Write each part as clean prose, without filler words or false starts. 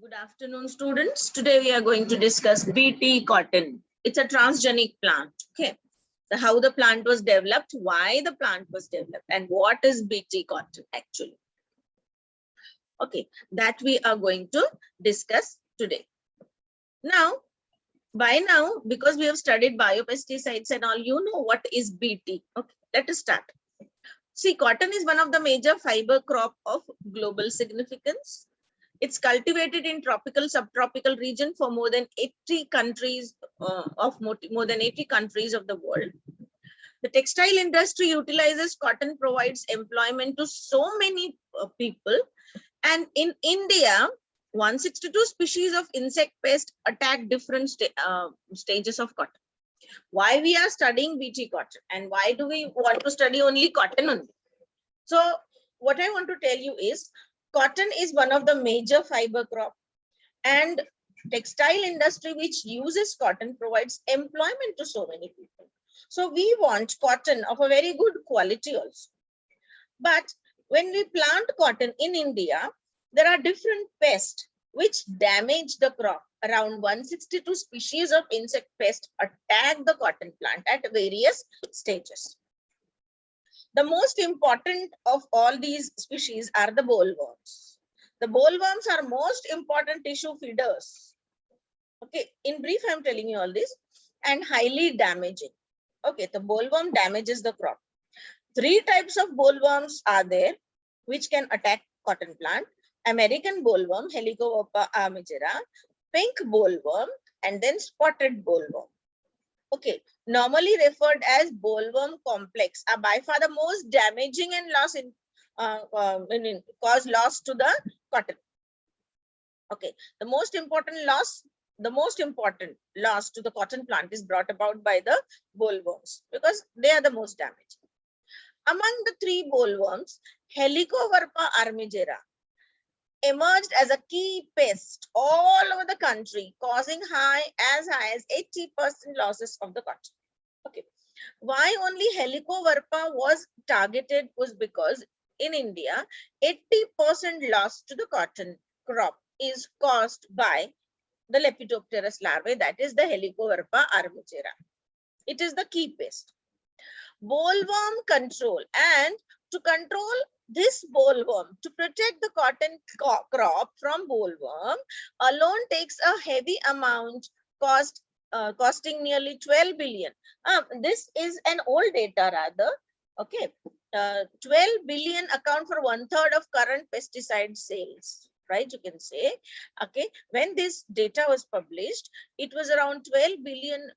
Good afternoon, students. Today we are going to discuss BT cotton. It's a transgenic plant. Okay. How the plant was developed, why the plant was developed, and what is BT cotton actually. Okay, that we are going to discuss today. Now, by now, because we have studied biopesticides and all, you know what is BT. Okay, let us start. See, cotton is one of the major fiber crop of global significance. It's cultivated in tropical, subtropical region for more than 80 countries more than 80 countries of the world. The textile industry utilizes cotton, provides employment to so many people. And in India, 162 species of insect pest attack different stages of cotton. Why we are studying BT cotton and why do we want to study only cotton only? So what I want to tell you is cotton is one of the major fiber crop, and textile industry which uses cotton provides employment to so many people. So we want cotton of a very good quality also. But when we plant cotton in India, there are different pests which damage the crop. Around 162 species of insect pests attack the cotton plant at various stages. The most important of all these species are the bollworms. The bollworms are most important tissue feeders. Okay, in brief, I'm telling you all this, and highly damaging. Okay, the bollworm damages the crop. 3 types of bollworms are there which can attack cotton plant: American bollworm, Helicoverpa armigera, pink bollworm, and then spotted bollworm. Okay, normally referred as bollworm complex, are by far the most damaging and cause loss to the cotton. Okay, the most important loss to the cotton plant is brought about by the bollworms because they are the most damaging. Among the 3 bollworms, Helicoverpa armigera emerged as a key pest all over the country, causing as high as 80% losses of the cotton. Okay, why only Helicoverpa was targeted was because in India, 80% loss to the cotton crop is caused by the Lepidopterus larvae, that is the Helicoverpa armigera. It is the key pest. Bollworm control, and to control this bollworm, to protect the cotton crop from bollworm alone takes a heavy amount, costing nearly 12 billion. This is an old data rather. Okay, 12 billion account for 1/3 of current pesticide sales, right? You can say. Okay, when this data was published, it was around 12 billion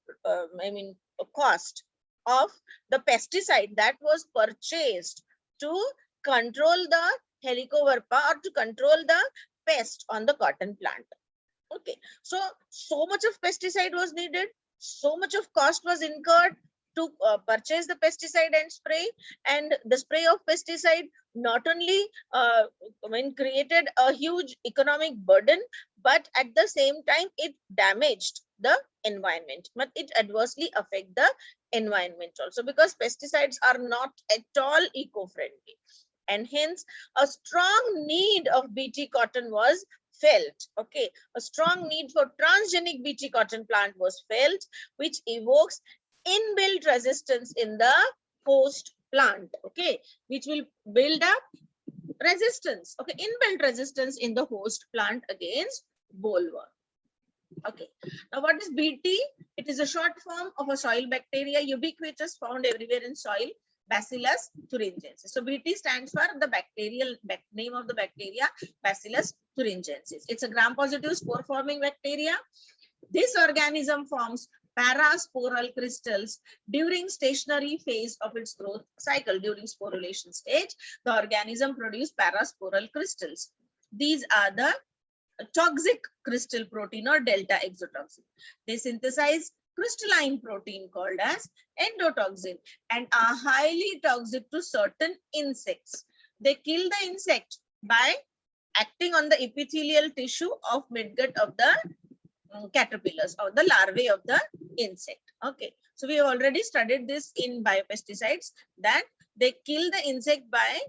cost of the pesticide that was purchased to control the Helicoverpa or to control the pest on the cotton plant. Okay, so much of pesticide was needed, so much of cost was incurred to purchase the pesticide and spray, and the spray of pesticide not only created a huge economic burden, but at the same time it damaged the environment, but it adversely affect the environment also because pesticides are not at all eco-friendly, and hence a strong need of BT cotton was felt. Okay, a strong need for transgenic BT cotton plant was felt, which evokes inbuilt resistance in the host plant. Okay, which will build up resistance. Okay, inbuilt resistance in the host plant against bollworm. Okay, now what is BT? It is a short form of a soil bacteria, ubiquitous, found everywhere in soil, Bacillus thuringiensis. So BT stands for the bacterial name of the bacteria, Bacillus thuringiensis. It's a gram-positive spore-forming bacteria. This organism forms parasporal crystals during stationary phase of its growth cycle. During sporulation stage, the organism produces parasporal crystals. These are the toxic crystal protein or delta exotoxin. They synthesize crystalline protein called as endotoxin and are highly toxic to certain insects. They kill the insect by acting on the epithelial tissue of midgut of the caterpillars or the larvae of the insect. Okay, so we have already studied this in biopesticides that they kill the insect by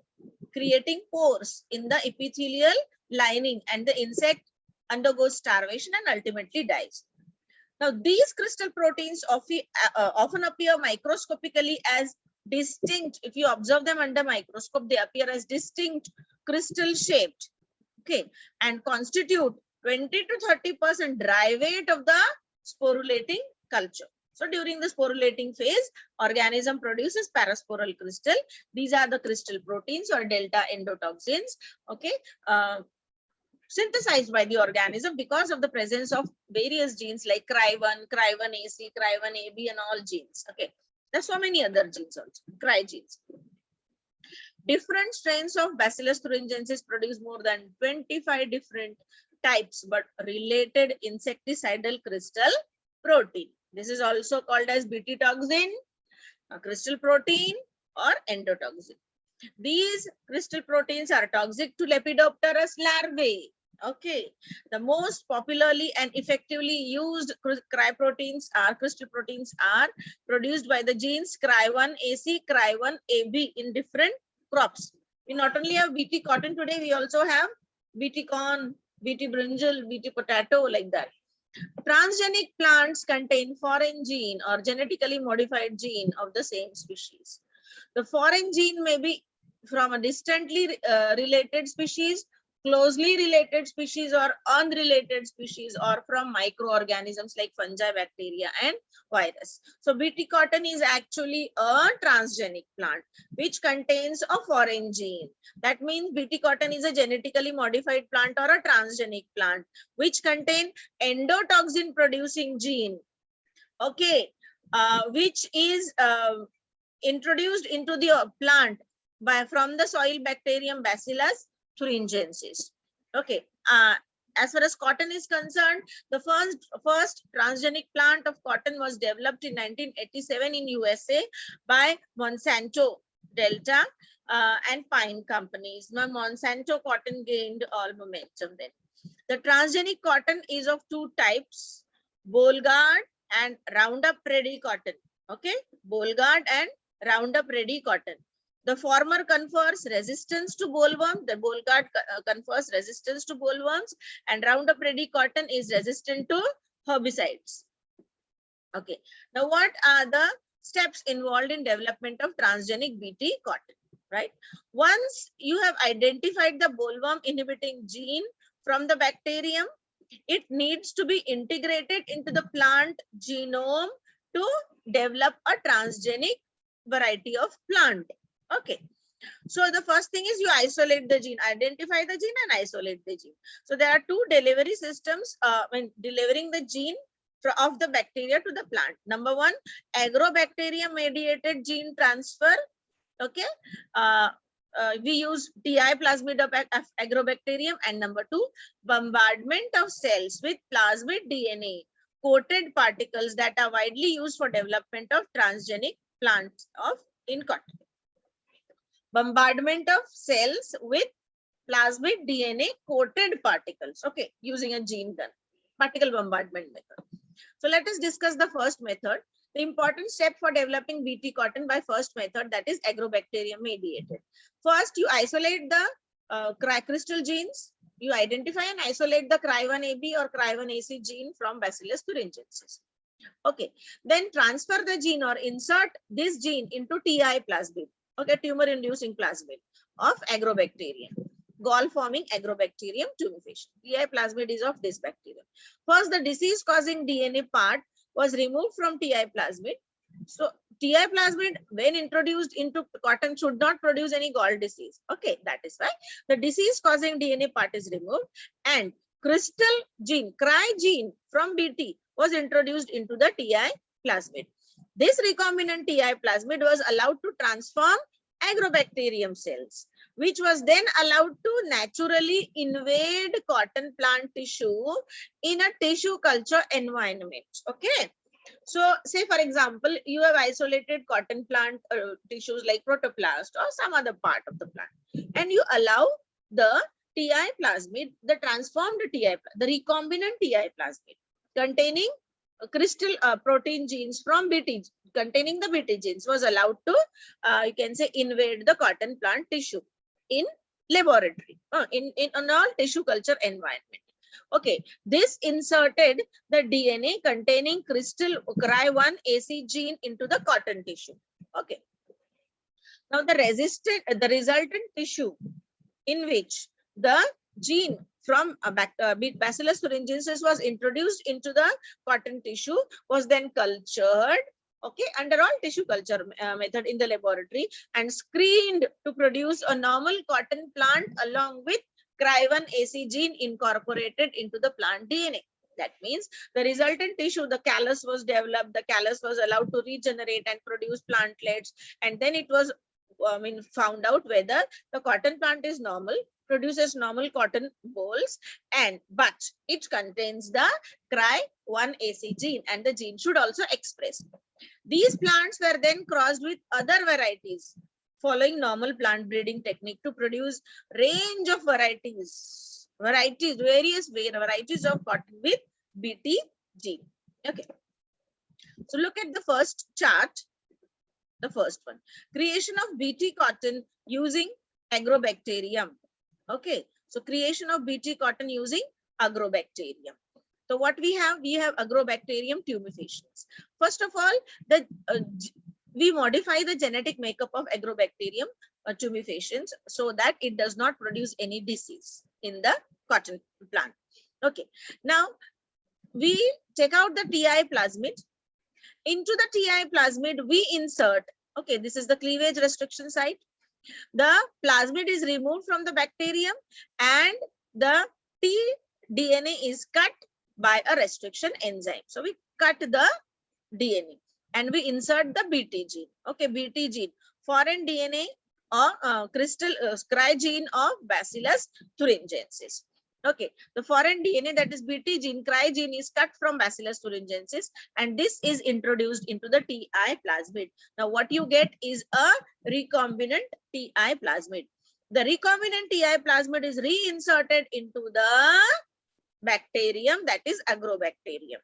creating pores in the epithelial lining, and the insect undergoes starvation and ultimately dies. Now, these crystal proteins often appear microscopically as distinct. If you observe them under microscope, they appear as distinct crystal shaped, okay, and constitute 20 to 30% dry weight of the sporulating culture. So during the sporulating phase, organism produces parasporal crystal. These are the crystal proteins or delta endotoxins, okay, synthesized by the organism because of the presence of various genes like Cry1, Cry1AC, Cry1AB, and all genes. Okay, there's so many other genes also, Cry genes. Different strains of Bacillus thuringiensis produce more than 25 different types but related insecticidal crystal protein. This is also called as Bt toxin, a crystal protein, or endotoxin. These crystal proteins are toxic to Lepidopterus larvae. Okay, the most popularly and effectively used crystal proteins are produced by the genes Cry1AC, Cry1AB in different crops. We not only have Bt cotton today, we also have Bt corn, Bt brinjal, Bt potato, like that. Transgenic plants contain foreign gene or genetically modified gene of the same species. The foreign gene may be from a distantly related species, closely related species, or unrelated species, or from microorganisms like fungi, bacteria, and virus. So Bt cotton is actually a transgenic plant which contains a foreign gene. That means Bt cotton is a genetically modified plant or a transgenic plant which contain endotoxin producing gene, okay, which is introduced into the plant from the soil bacterium Bacillus thuringiensis. Okay, as far as cotton is concerned, the first transgenic plant of cotton was developed in 1987 in USA by Monsanto Delta and Pine companies. Now Monsanto cotton gained all momentum then. The transgenic cotton is of two types, Bollgard and Roundup Ready cotton. Okay, Bollgard and Roundup Ready cotton. The former confers resistance to bollworm. The Bollgard confers resistance to bollworms, and Roundup Ready cotton is resistant to herbicides. Okay. Now, what are the steps involved in development of transgenic Bt cotton? Right. Once you have identified the bollworm inhibiting gene from the bacterium, it needs to be integrated into the plant genome to develop a transgenic variety of plant. Okay, so the first thing is you isolate the gene, identify the gene and isolate the gene. So there are two delivery systems when delivering the gene of the bacteria to the plant. Number one, agrobacterium mediated gene transfer. Okay, we use TI plasmid of agrobacterium, and number two, bombardment of cells with plasmid DNA coated particles that are widely used for development of transgenic plants in cotton. Bombardment of cells with plasmid DNA coated particles, okay, using a gene gun, particle bombardment method. So let us discuss the first method. The important step for developing Bt cotton by first method, that is agrobacterium mediated. First, you isolate the crystal genes. You identify and isolate the Cry1AB or Cry1AC gene from Bacillus thuringiensis. Okay, then transfer the gene or insert this gene into TI plasmid, okay, tumor-inducing plasmid of agrobacterium, gall-forming agrobacterium tumefacium. TI plasmid is of this bacterium. First, the disease-causing DNA part was removed from TI plasmid. So TI plasmid, when introduced into cotton, should not produce any gall disease. Okay, that is why the disease-causing DNA part is removed, and crystal gene, Cry gene from Bt was introduced into the TI plasmid. This recombinant TI plasmid was allowed to transform agrobacterium cells, which was then allowed to naturally invade cotton plant tissue in a tissue culture environment. Okay. So say for example, you have isolated cotton plant tissues like protoplast or some other part of the plant, and you allow the TI plasmid, the transformed TI, the recombinant TI plasmid containing crystal protein genes from Bt, containing the Bt genes, was allowed to, you can say, invade the cotton plant tissue in laboratory, in all tissue culture environment. Okay, this inserted the DNA containing crystal Cry1AC gene into the cotton tissue. Okay. Now the resultant tissue in which the gene from Bacillus thuringiensis was introduced into the cotton tissue was then cultured, okay, under all tissue culture method in the laboratory and screened to produce a normal cotton plant along with Cry1AC gene incorporated into the plant DNA. That means the resultant tissue, the callus was developed, the callus was allowed to regenerate and produce plantlets, and then it was found out whether the cotton plant is normal, produces normal cotton bolls, but it contains the Cry1AC gene, and the gene should also express. These plants were then crossed with other varieties following normal plant breeding technique to produce range of various varieties of cotton with BT gene. Okay. So look at the first chart. The first one, creation of BT cotton using agrobacterium. Okay, so creation of BT cotton using agrobacterium. So what we have agrobacterium tumefaciens. First of all, we modify the genetic makeup of agrobacterium tumefaciens so that it does not produce any disease in the cotton plant. Okay, now we take out the TI plasmid. Into the TI plasmid, we insert, okay, this is the cleavage restriction site. The plasmid is removed from the bacterium and the tDNA is cut by a restriction enzyme. So we cut the DNA and we insert the BT gene. Okay, BT gene, foreign DNA or crystal Cry gene of Bacillus thuringiensis. Okay, the foreign DNA, that is BT gene, Cry gene, is cut from Bacillus thuringiensis and this is introduced into the TI plasmid. Now what you get is a recombinant TI plasmid. The recombinant TI plasmid is reinserted into the bacterium, that is agrobacterium.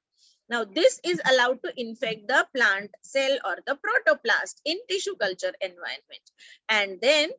Now this is allowed to infect the plant cell or the protoplast in tissue culture environment, and then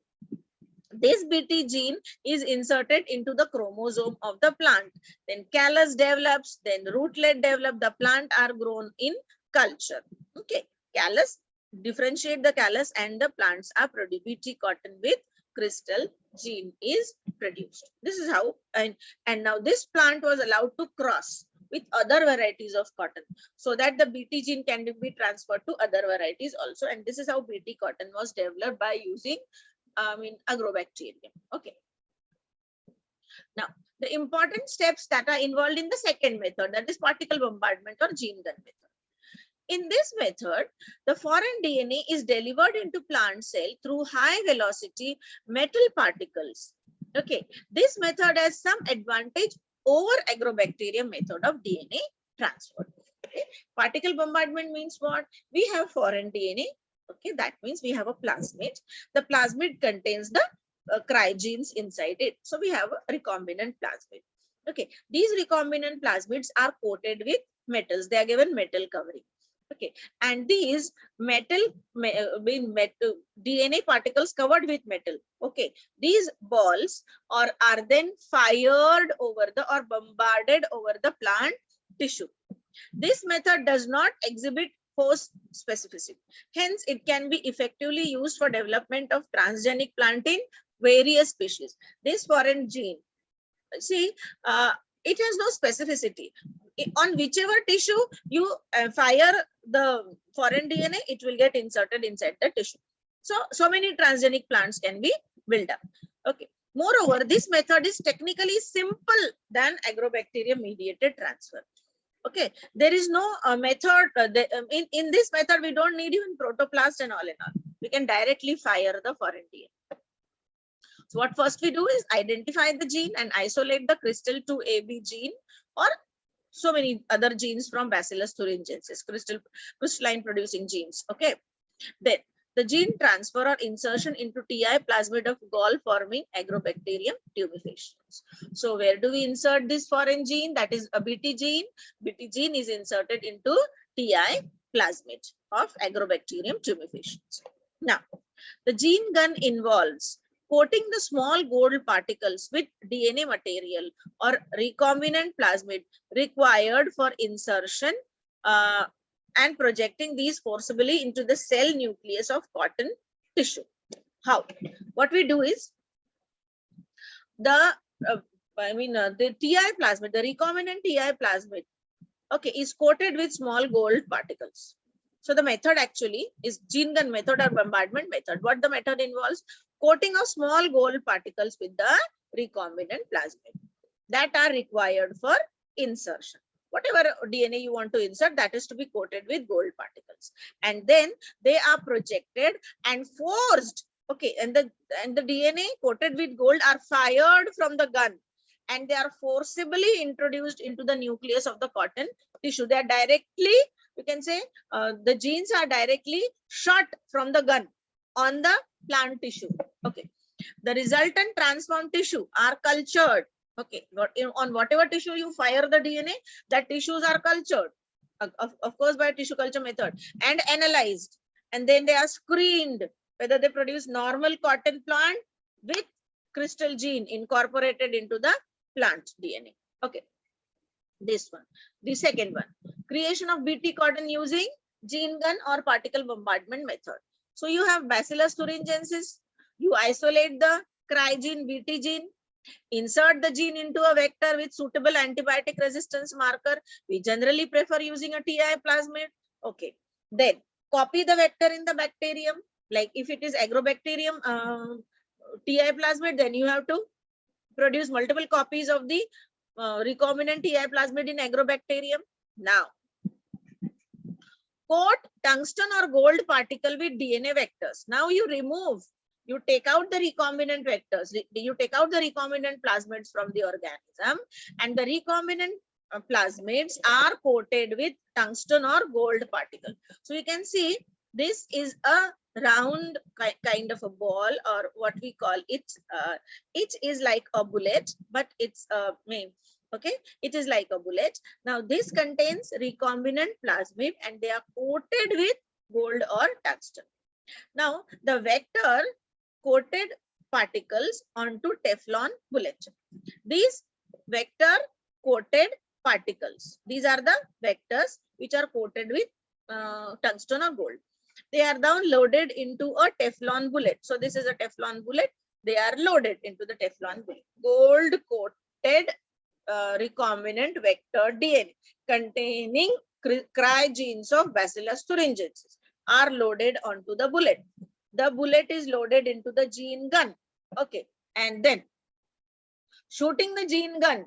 this BT gene is inserted into the chromosome of the plant. Then callus develops, then rootlet develop, the plant are grown in culture. Okay, callus, differentiate the callus and the plants are produced. BT cotton with crystal gene is produced. This is how, and now this plant was allowed to cross with other varieties of cotton so that the BT gene can be transferred to other varieties also. And this is how BT cotton was developed by using agrobacterium. Okay. Now, the important steps that are involved in the second method, that is particle bombardment or gene gun method. In this method, the foreign DNA is delivered into plant cell through high velocity metal particles. Okay, this method has some advantage over agrobacterium method of DNA transfer. Okay. Particle bombardment means what? We have foreign DNA. Okay, that means we have a plasmid. The plasmid contains the Cry genes inside it. So we have a recombinant plasmid. Okay, these recombinant plasmids are coated with metals. They are given metal covering. Okay, and these DNA particles covered with metal. Okay, these balls are then fired over or bombarded over the plant tissue. This method does not exhibit force specificity. Hence, it can be effectively used for development of transgenic plant in various species. This foreign gene, see, it has no specificity. On whichever tissue you fire the foreign DNA, it will get inserted inside the tissue. So many transgenic plants can be built up. Okay. Moreover, this method is technically simple than agrobacterium mediated transfer. Okay, there is no method in this method. We don't need even protoplast and all in all. We can directly fire the foreign DNA. So what first we do is identify the gene and isolate the crystal 2AB gene or so many other genes from Bacillus thuringiensis, crystalline producing genes. Okay, then the gene transfer or insertion into TI plasmid of gall forming agrobacterium tumefaciens. So where do we insert this foreign gene? That is a BT gene. BT gene is inserted into TI plasmid of agrobacterium tumefaciens. Now, the gene gun involves coating the small gold particles with DNA material or recombinant plasmid required for insertion and projecting these forcibly into the cell nucleus of cotton tissue. How? What we do is the the TI plasmid, the recombinant TI plasmid, okay, is coated with small gold particles. So the method actually is gene gun method or bombardment method. What the method involves? Coating of small gold particles with the recombinant plasmid that are required for insertion. Whatever DNA you want to insert, that is to be coated with gold particles. And then they are projected and forced. Okay, and the DNA coated with gold are fired from the gun and they are forcibly introduced into the nucleus of the cotton tissue. They are directly, you can say, the genes are directly shot from the gun on the plant tissue. Okay, the resultant transformed tissue are cultured. Okay, on whatever tissue you fire the DNA, that tissues are cultured, of course, by tissue culture method, and analyzed, and then they are screened whether they produce normal cotton plant with crystal gene incorporated into the plant DNA. Okay, this one. The second one, creation of BT cotton using gene gun or particle bombardment method. So you have Bacillus thuringiensis. You isolate the cry gene, BT gene, insert the gene into a vector with suitable antibiotic resistance marker. We generally prefer using a TI plasmid. Okay, then copy the vector in the bacterium. Like if it is agrobacterium TI plasmid, then you have to produce multiple copies of the recombinant TI plasmid in agrobacterium. Now, coat tungsten or gold particle with DNA vectors. Now you take out the recombinant vectors, you take out the recombinant plasmids from the organism, and the recombinant plasmids are coated with tungsten or gold particle. So you can see this is a round kind of a ball, or what we call it. It is like a bullet, but it's okay, it is like a bullet. Now this contains recombinant plasmid and they are coated with gold or tungsten. Now the vector coated particles onto Teflon bullet. These vector coated particles, these are the vectors which are coated with tungsten or gold. They are now loaded into a Teflon bullet. So this is a Teflon bullet. They are loaded into the Teflon bullet. Gold coated recombinant vector DNA containing cry genes of Bacillus thuringiensis are loaded onto the bullet. The bullet is loaded into the gene gun. Okay, and then shooting the gene gun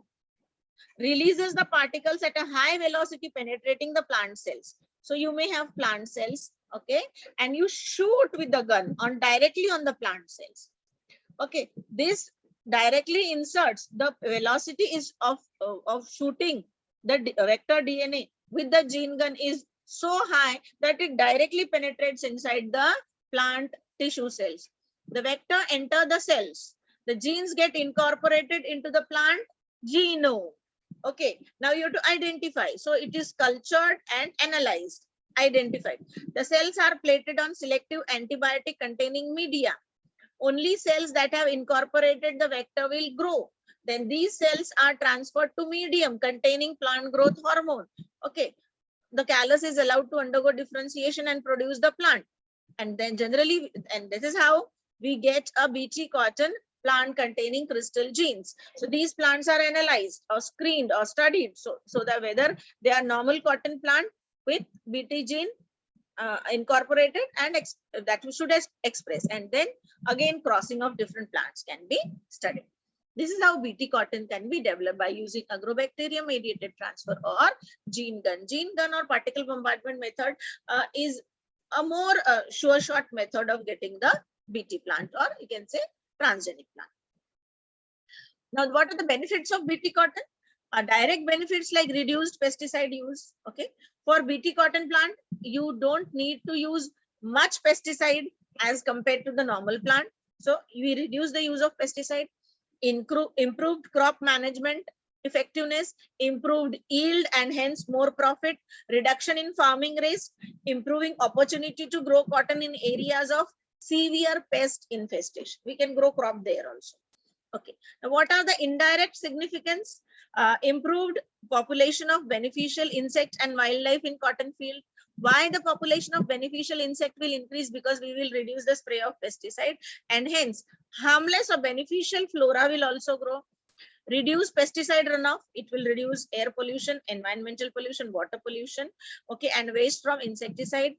releases the particles at a high velocity penetrating the plant cells. So you may have plant cells, okay, and you shoot with the gun directly on the plant cells. Okay, this directly inserts, the velocity is of shooting the vector DNA with the gene gun is so high that it directly penetrates inside the plant tissue cells. The vector enter the cells. The genes get incorporated into the plant genome. Okay, now you have to identify. So it is cultured and analyzed, identified. The cells are plated on selective antibiotic containing media. Only cells that have incorporated the vector will grow. Then these cells are transferred to medium containing plant growth hormone. Okay, the callus is allowed to undergo differentiation and produce the plant. And then generally, and this is how we get a BT cotton plant containing crystal genes. So these plants are analyzed or screened or studied. So that whether they are normal cotton plant with BT gene incorporated and that we should express, and then again crossing of different plants can be studied. This is how BT cotton can be developed by using agrobacterium mediated transfer or gene gun. Gene gun or particle bombardment method is a more sure shot method of getting the BT plant, or you can say transgenic plant. Now, what are the benefits of BT cotton? Direct benefits like reduced pesticide use. Okay, for BT cotton plant, you don't need to use much pesticide as compared to the normal plant. So we reduce the use of pesticide, improved crop management effectiveness, improved yield and hence more profit, reduction in farming risk, improving opportunity to grow cotton in areas of severe pest infestation. We can grow crop there also. Okay. Now, what are the indirect significance? Improved population of beneficial insect and wildlife in cotton field. Why the population of beneficial insect will increase? Because we will reduce the spray of pesticide, and hence harmless or beneficial flora will also grow. Reduce pesticide runoff, it will reduce air pollution, environmental pollution, water pollution, okay, and waste from insecticide.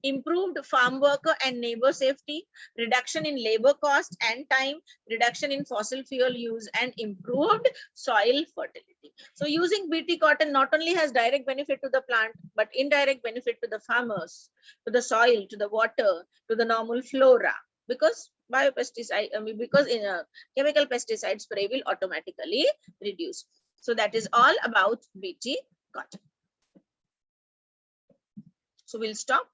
Improved farm worker and neighbor safety, reduction in labor cost and time, reduction in fossil fuel use, and improved soil fertility. So using BT cotton not only has direct benefit to the plant, but indirect benefit to the farmers, to the soil, to the water, to the normal flora, because biopesticide, because in a chemical pesticide spray will automatically reduce. So that is all about BT cotton. So we'll stop.